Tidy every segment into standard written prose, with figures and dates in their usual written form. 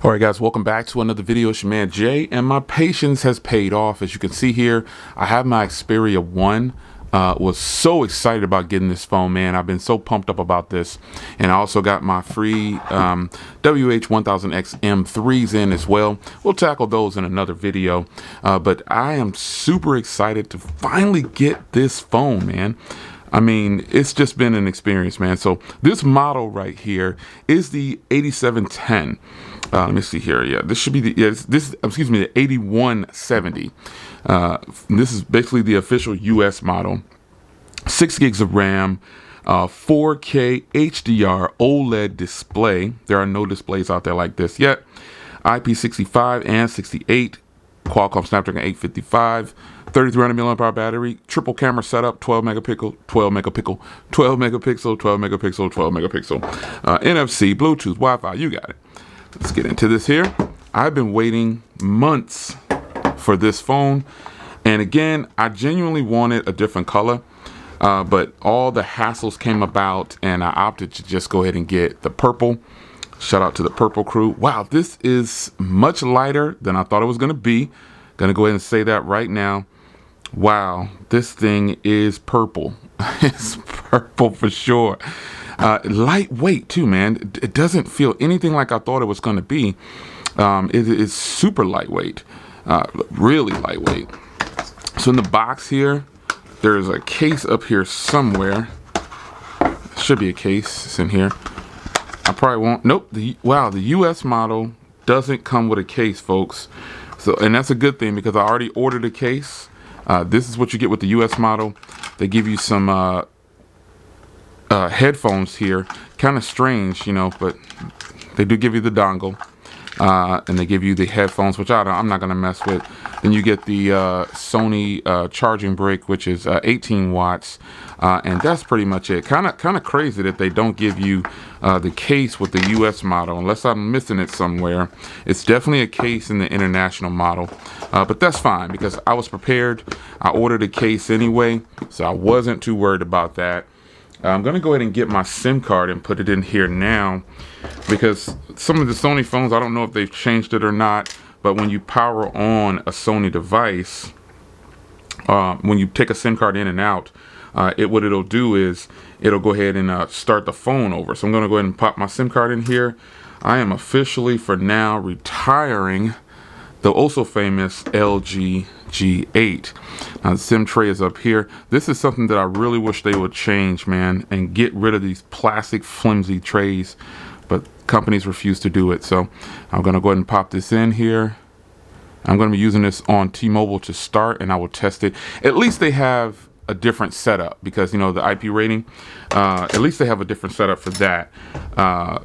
All right, guys, welcome back to another video. It's your man Jay, and my patience has paid off. As you can see here, I have my Xperia 1. Was so excited about getting this phone, man. I've been so pumped up about this. And I also got my free WH-1000X M3s in as well. We'll tackle those in another video. But I am super excited to finally get this phone, man. I mean, it's just been an experience, man. So this model right here is the 8710. Let me see here. Yeah, this should be the the 8170. This is basically the official US model. 6 gigs of RAM, 4K HDR OLED display. There are no displays out there like this yet. IP65 and 68. Qualcomm Snapdragon 855, 3300 mAh battery, triple camera setup, 12 megapixel, 12 megapixel, 12 megapixel, 12 megapixel, 12 megapixel, NFC, Bluetooth, Wi-Fi, you got it. Let's get into this here. I've been waiting months for this phone, and again, I genuinely wanted a different color, but all the hassles came about, and I opted to just go ahead and get the purple. Shout out to the purple crew. Wow, this is much lighter than I thought it was going to be. Gonna go ahead and say that right now. Wow, this thing is purple. It's purple for sure. Lightweight too, man. It doesn't feel anything like I thought it was going to be. It is super lightweight, really lightweight. So in the box here, there's a case up here somewhere. Should be a case. It's in here. I probably won't. Nope. Wow, the US model doesn't come with a case, folks. So, and that's a good thing because I already ordered a case. This is what you get with the US model. They give you some headphones here. Kind of strange, you know, but they do give you the dongle. And they give you the headphones, which I'm not going to mess with. Then you get the Sony charging brick, which is 18 watts. And that's pretty much it. Kind of crazy that they don't give you the case with the US model, unless I'm missing it somewhere. It's definitely a case in the international model. But that's fine because I was prepared. I ordered a case anyway, so I wasn't too worried about that. I'm going to go ahead and get my SIM card and put it in here now because some of the Sony phones, I don't know if they've changed it or not, but when you power on a Sony device, when you take a SIM card in and out, what it'll do is it'll go ahead and start the phone over. So I'm going to go ahead and pop my SIM card in here. I am officially, for now, retiring the also famous LG G8. Now the SIM tray is up here. This is something that I really wish they would change, man, and get rid of these plastic flimsy trays, but companies refuse to do it. So I'm going to go ahead and pop this in here. I'm going to be using this on T-Mobile to start, and I will test it. At least they have a different setup because, you know, the IP rating, at least they have a different setup for that.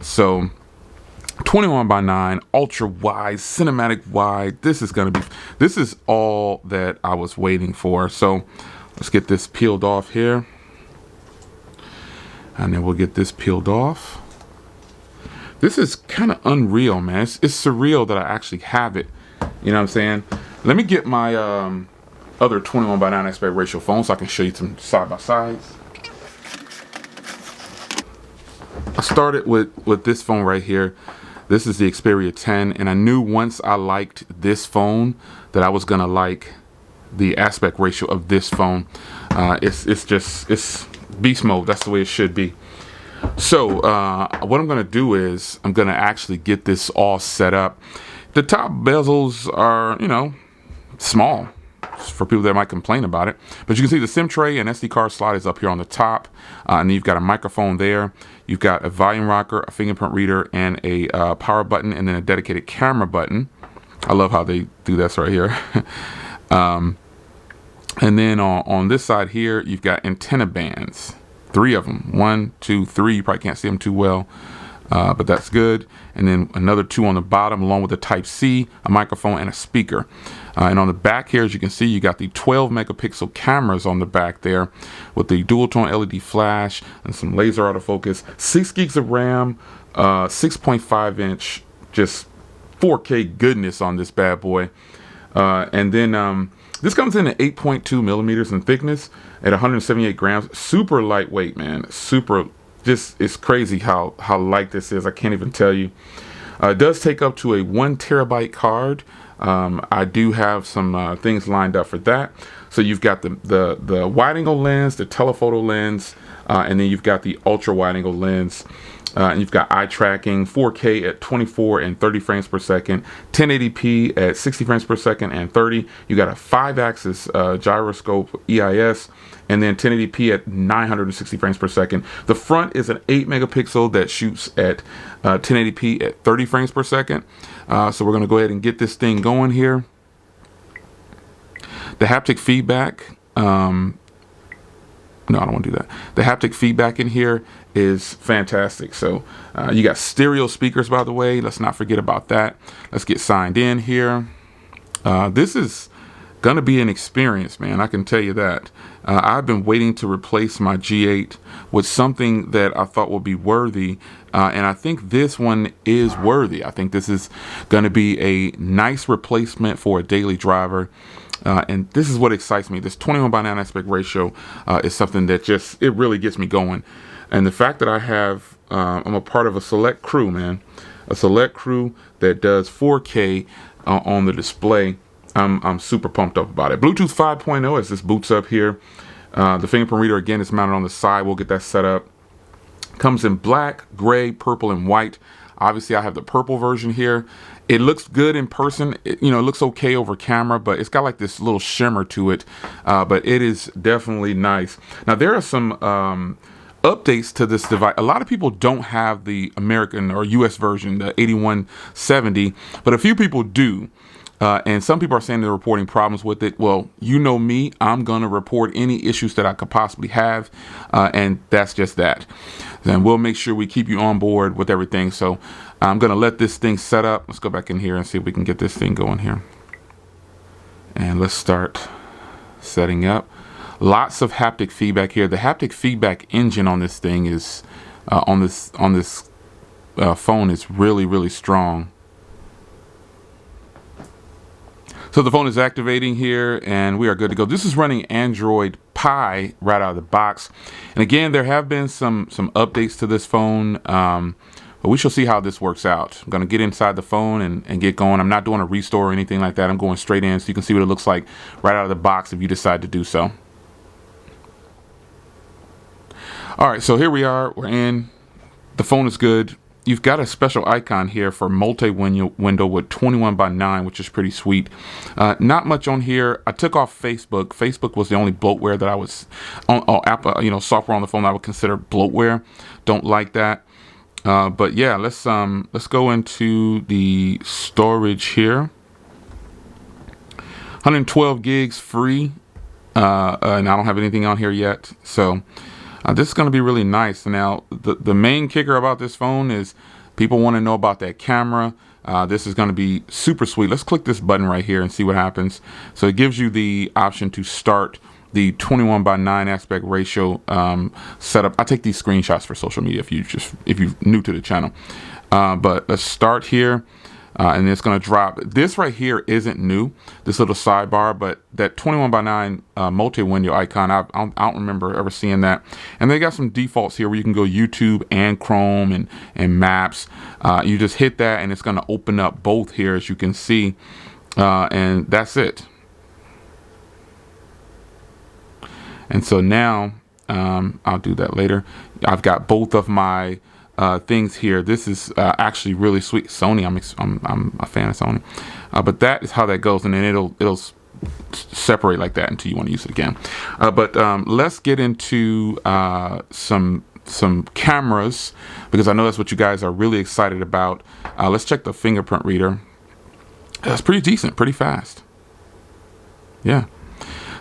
So 21:9, ultra wide, cinematic wide. This is all that I was waiting for. So let's get this peeled off here, and then we'll get this peeled off. This is kind of unreal, man. It's surreal that I actually have it. You know what I'm saying? Let me get my other 21:9 aspect ratio phone so I can show you some side by sides. I started with this phone right here. This is the Xperia 10, and I knew once I liked this phone that I was gonna like the aspect ratio of this phone. It's beast mode. That's the way it should be. So what I'm gonna do is I'm gonna actually get this all set up. The top bezels are, you know, small for people that might complain about it, but you can see the SIM tray and SD card slot is up here on the top, and then you've got a microphone there. You've got a volume rocker, a fingerprint reader, and a power button, and then a dedicated camera button. I love how they do this right here. And then on this side here, you've got antenna bands, 3 of them. 1, 2, 3. You probably can't see them too well, but that's good. And then another 2 on the bottom, along with a Type-C, a microphone, and a speaker. And on the back here, as you can see, you got the 12 megapixel cameras on the back there with the dual tone LED flash and some laser autofocus. 6 gigs of RAM, 6.5 inch, just 4K goodness on this bad boy. And then this comes in at 8.2 millimeters in thickness at 178 grams. Super lightweight, man. Super. Just, it's crazy how light this is. I can't even tell you. It does take up to a 1 TB card. I do have some things lined up for that. So you've got the wide angle lens, the telephoto lens, and then you've got the ultra wide angle lens. And you've got eye tracking, 4K at 24 and 30 frames per second, 1080p at 60 frames per second and 30. You got a 5-axis gyroscope EIS, and then 1080p at 960 frames per second. The front is an 8 megapixel that shoots at 1080p at 30 frames per second. So we're going to go ahead and get this thing going here. The haptic feedback, no, I don't want to do that. The haptic feedback in here is fantastic. So you got stereo speakers, by the way. Let's not forget about that. Let's get signed in here. This is going to be an experience, man. I can tell you that. I've been waiting to replace my G8 with something that I thought would be worthy. And I think this one is worthy. I think this is going to be a nice replacement for a daily driver. And this is what excites me. This 21:9 aspect ratio is something that it really gets me going. And the fact that I'm a part of a select crew, man, a select crew that does 4K on the display. I'm super pumped up about it. Bluetooth 5.0 as this boots up here. The fingerprint reader again is mounted on the side. We'll get that set up. Comes in black, gray, purple, and white. Obviously, I have the purple version here. It looks good in person. It looks okay over camera, but it's got like this little shimmer to it. But it is definitely nice. Now, there are some updates to this device. A lot of people don't have the American or US version, the 8170, but a few people do. And some people are saying they're reporting problems with it. Well, you know me, I'm going to report any issues that I could possibly have. And that's just that. Then we'll make sure we keep you on board with everything. So I'm going to let this thing set up. Let's go back in here and see if we can get this thing going here. And let's start setting up. Lots of haptic feedback here. The haptic feedback engine on this thing is, on this phone is really, really strong. So the phone is activating here and we are good to go. This is running Android Pie right out of the box. And again, there have been some updates to this phone, but we shall see how this works out. I'm gonna get inside the phone and get going. I'm not doing a restore or anything like that. I'm going straight in so you can see what it looks like right out of the box if you decide to do so. All right, so here we are, we're in. The phone is good. You've got a special icon here for multi-window with 21:9, which is pretty sweet. Not much on here. I took off Facebook. Facebook was the only bloatware that I was on Apple, software on the phone that I would consider bloatware. Don't like that. But yeah, let's go into the storage here. 112 gigs free, and I don't have anything on here yet. So. This is going to be really nice. Now, the main kicker about this phone is people want to know about that camera. This is going to be super sweet. Let's click this button right here and see what happens. So it gives you the option to start the 21:9 aspect ratio setup. I take these screenshots for social media if you're new to the channel. But let's start here. And it's going to drop. This right here isn't new, this little sidebar, but that 21:9 multi-window icon, I don't remember ever seeing that. And they got some defaults here where you can go YouTube and Chrome and Maps. You just hit that and it's going to open up both here, as you can see. And that's it. And so now, I'll do that later. I've got both of my things here. This is actually really sweet. Sony, I'm a fan of Sony, but that is how that goes, and then it'll separate like that until you want to use it again. But let's get into some cameras, because I know that's what you guys are really excited about. Let's check the fingerprint reader. That's pretty decent, pretty fast. Yeah.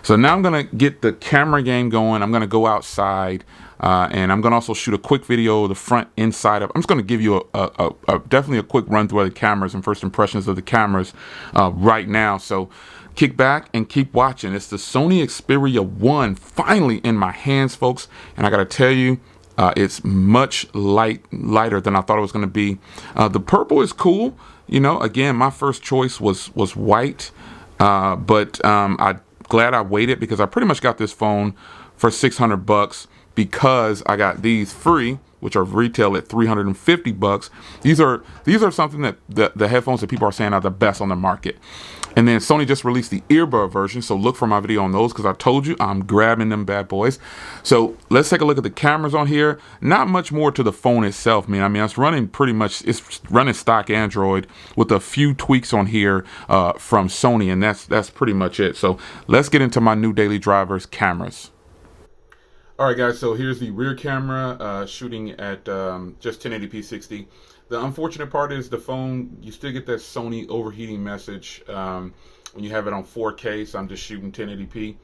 So now I'm gonna get the camera game going. I'm gonna go outside. And I'm gonna also shoot a quick video of the front inside of. I'm just gonna give you definitely a quick run through of the cameras and first impressions of the cameras right now. So kick back and keep watching. It's the Sony Xperia 1 finally in my hands, folks. And I gotta tell you, it's much lighter than I thought it was gonna be. The purple is cool. Again, my first choice was white, but I'm glad I waited because I pretty much got this phone for $600 because I got these free which are retail at $350. These are something that the headphones that people are saying are the best on the market. And then Sony just released the earbud version, so look for my video on those because I told you I'm grabbing them bad boys. So let's take a look at the cameras on here. Not much more to the phone itself, man. I mean, it's running stock Android with a few tweaks on here from Sony, and that's pretty much it. So let's get into my new daily drivers cameras. All right, guys, so here's the rear camera shooting at just 1080p 60. The unfortunate part is the phone, you still get that Sony overheating message when you have it on 4K, so I'm just shooting 1080p.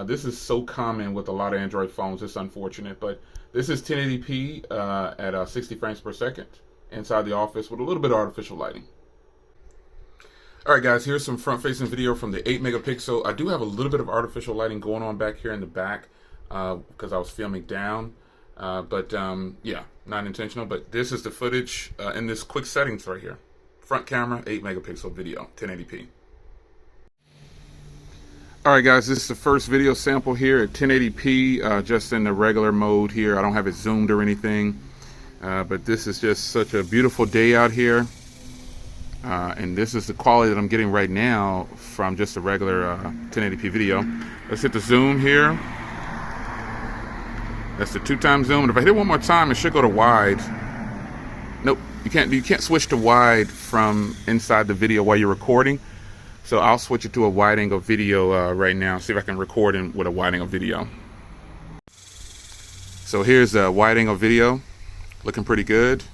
This is so common with a lot of Android phones. It's unfortunate, but this is 1080p at 60 frames per second inside the office with a little bit of artificial lighting. All right, guys, here's some front-facing video from the 8 megapixel. I do have a little bit of artificial lighting going on back here in the back because I was filming down. Yeah, not intentional, but this is the footage in this quick settings right here. Front camera, 8 megapixel video, 1080p. All right, guys, this is the first video sample here at 1080p, just in the regular mode here. I don't have it zoomed or anything, but this is just such a beautiful day out here. And this is the quality that I'm getting right now from just a regular 1080p video. Let's hit the zoom here. That's the 2x zoom, and if I hit it one more time, it should go to wide. Nope, you can't switch to wide from inside the video while you're recording. So I'll switch it to a wide angle video right now. See if I can record with a wide angle video. So here's a wide angle video, looking pretty good.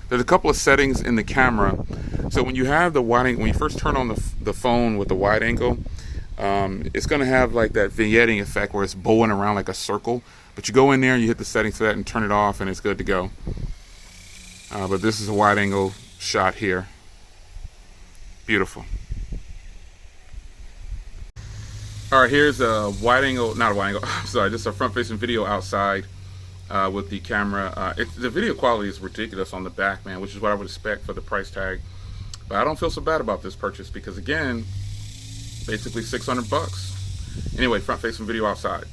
There's a couple of settings in the camera. So when you have the wide angle, when you first turn on the phone with the wide angle, it's going to have like that vignetting effect where it's bowing around like a circle. But you go in there, you hit the settings for that and turn it off, and it's good to go. But this is a wide angle shot here. Beautiful. All right, here's a wide angle, not a wide angle, I'm sorry, just a front facing video outside with the camera. The video quality is ridiculous on the back, man, which is what I would expect for the price tag. But I don't feel so bad about this purchase because, again, basically $600. Anyway, front facing video outside.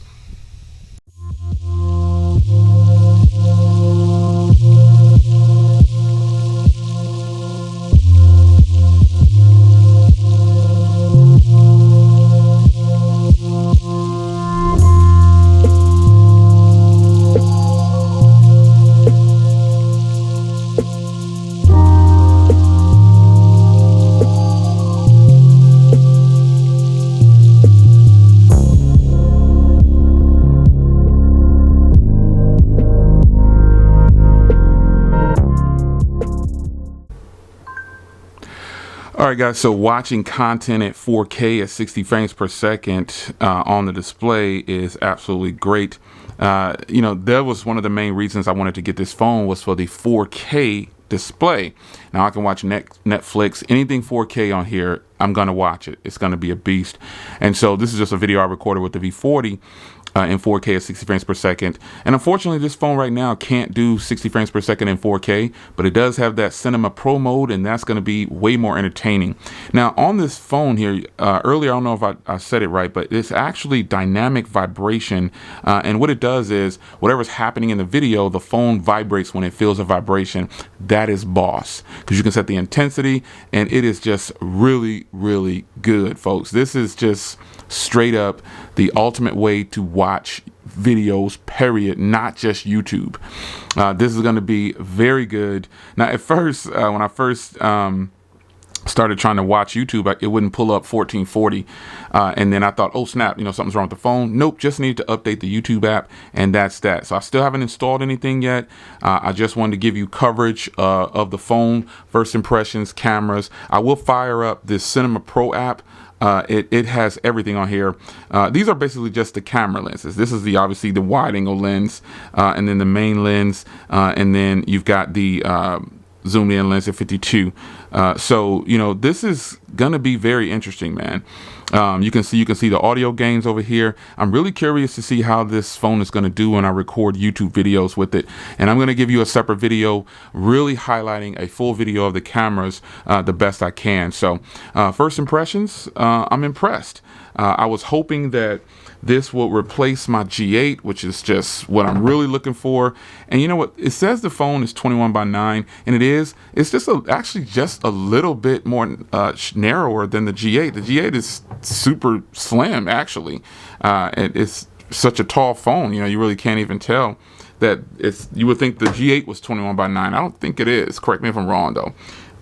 All right, guys, so watching content at 4K at 60 frames per second on the display is absolutely great. You know, that was one of the main reasons I wanted to get this phone was for the 4K display. Now I can watch Netflix, anything 4K on here, I'm going to watch it. It's going to be a beast. And so this is just a video I recorded with the V40 in 4K at 60 frames per second. And unfortunately, this phone right now can't do 60 frames per second in 4K, but it does have that Cinema Pro mode, and that's going to be way more entertaining. Now, on this phone here, earlier, I don't know if I said it right, but it's actually dynamic vibration. And what it does is whatever's happening in the video, the phone vibrates when it feels a vibration. That is boss, because you can set the intensity, and it is just really, really good, folks. This is just straight up the ultimate way to watch videos, period, not just YouTube. This is going to be very good. Now, at first, when I first started trying to watch YouTube, it wouldn't pull up 1440. And then I thought, oh, snap, you know, something's wrong with the phone. Nope, just need to update the YouTube app, and that's that. So I still haven't installed anything yet. I just wanted to give you coverage of the phone, first impressions, cameras. I will fire up this Cinema Pro app. It has everything on here. These are basically just the camera lenses. This is obviously the wide angle lens, and then the main lens, and then you've got the zoomed in lens at 52. So, you know, this is gonna be very interesting, man. You can see the audio gains over here. I'm really curious to see how this phone is going to do when I record YouTube videos with it. And I'm going to give you a separate video really highlighting a full video of the cameras the best I can. So first impressions, I'm impressed. I was hoping that This will replace my G8, which is just what I'm really looking for. And you know what? It says the phone is 21:9, and it is. It's just actually just a little bit more narrower than the G8. The G8 is super slim, actually. It's such a tall phone. You know, you really can't even tell that it's. You would think the G8 was 21:9. I don't think it is. Correct me if I'm wrong, though.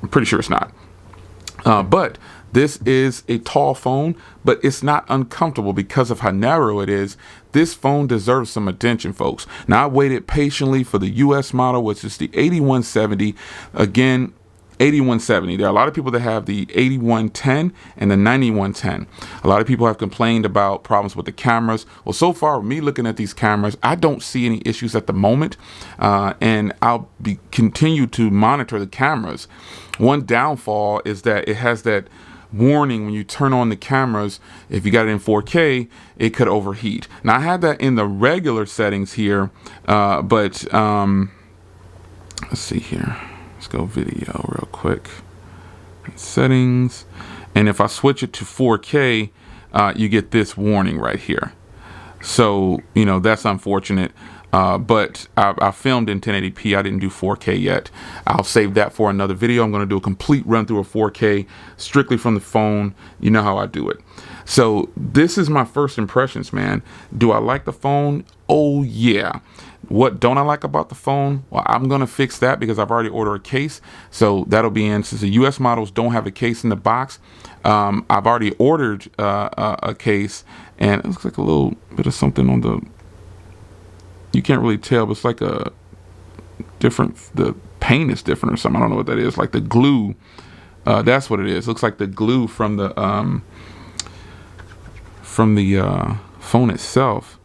I'm pretty sure it's not. But this is a tall phone, but it's not uncomfortable because of how narrow it is. This phone deserves some attention, folks. Now, I waited patiently for the US model, which is the 8170. Again, 8170. There are a lot of people that have the 8110 and the 9110. A lot of people have complained about problems with the cameras. Well, so far, with me looking at these cameras, I don't see any issues at the moment, and I'll continue to monitor the cameras. One downfall is that it has that warning when you turn on the cameras. If you got it in 4K, it could overheat. Now, I had that in the regular settings here, but let's see here. Let's go video real quick. Settings. And if I switch it to 4K, you get this warning right here. So, you know, that's unfortunate. But I filmed in 1080p. I didn't do 4K yet. I'll save that for another video. I'm going to do a complete run through of 4K strictly from the phone. You know how I do it. So this is my first impressions, man. Do I like the phone? Oh, yeah. What don't I like about the phone? Well, I'm going to fix that because I've already ordered a case. So that'll be in. Since the US models don't have a case in the box, I've already ordered a case. And it looks like a little bit of something on the... You can't really tell, but it's like a different... The paint is different or something. I don't know what that is. Like the glue. That's what it is. Looks like the glue from the phone itself.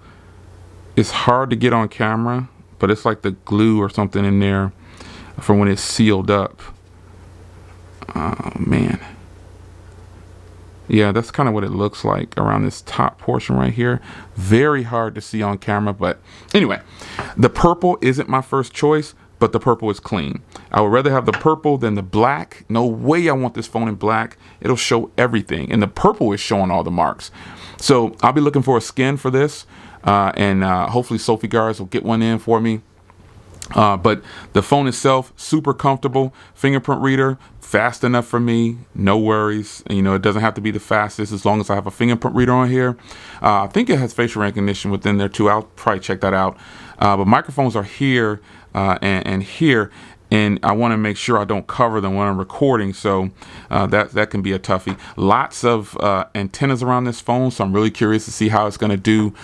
It's hard to get on camera, but it's like the glue or something in there from when it's sealed up. Oh, man. Yeah, that's kind of what it looks like around this top portion right here. Very hard to see on camera, but anyway, the purple isn't my first choice, but the purple is clean. I would rather have the purple than the black. No way I want this phone in black. It'll show everything, and the purple is showing all the marks. So I'll be looking for a skin for this. And hopefully Sophie guards will get one in for me. But the phone itself, super comfortable. Fingerprint reader, fast enough for me. No worries. And, you know, it doesn't have to be the fastest as long as I have a fingerprint reader on here. I think it has facial recognition within there too. I'll probably check that out. But microphones are here and here. And I want to make sure I don't cover them when I'm recording, so that can be a toughie. Lots of antennas around this phone, so I'm really curious to see how it's going to do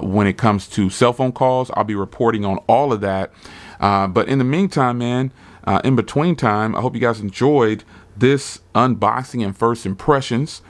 when it comes to cell phone calls. I'll be reporting on all of that. But in the meantime, man, in between time, I hope you guys enjoyed this unboxing and first impressions.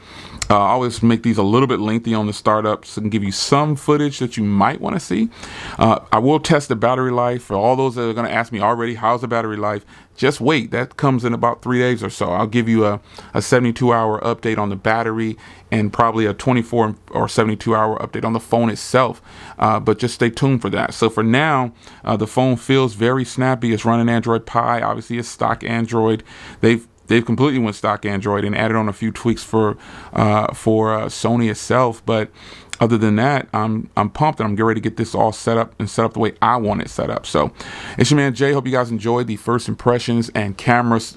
I always make these a little bit lengthy on the startup so I can give you some footage that you might want to see. I will test the battery life. For all those that are going to ask me already, how's the battery life? Just wait. That comes in about 3 days or so. I'll give you a 72-hour update on the battery and probably a 24 or 72-hour update on the phone itself. But just stay tuned for that. So for now, the phone feels very snappy. It's running Android Pie. Obviously, it's stock Android. They've completely went stock Android and added on a few tweaks for Sony itself. But other than that, I'm pumped and I'm getting ready to get this all set up and set up the way I want it set up. So it's your man Jay. Hope you guys enjoyed the first impressions and cameras.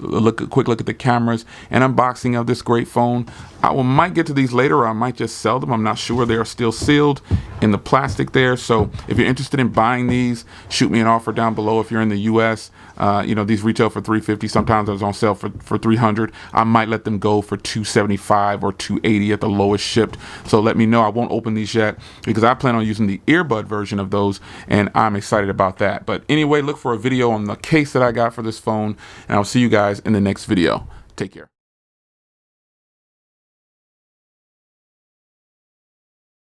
Quick look at the cameras and unboxing of this great phone. I might get to these later, or I might just sell them. I'm not sure. They are still sealed in the plastic there. So if you're interested in buying these, shoot me an offer down below. If you're in the US, you know, these retail for $350. Sometimes I was on sale for $300. I might let them go for $275 or $280 at the lowest shipped. So let me know. I won't open these yet because I plan on using the earbud version of those, and I'm excited about that. But anyway, look for a video on the case that I got for this phone, and I'll see you guys in the next video. Take care.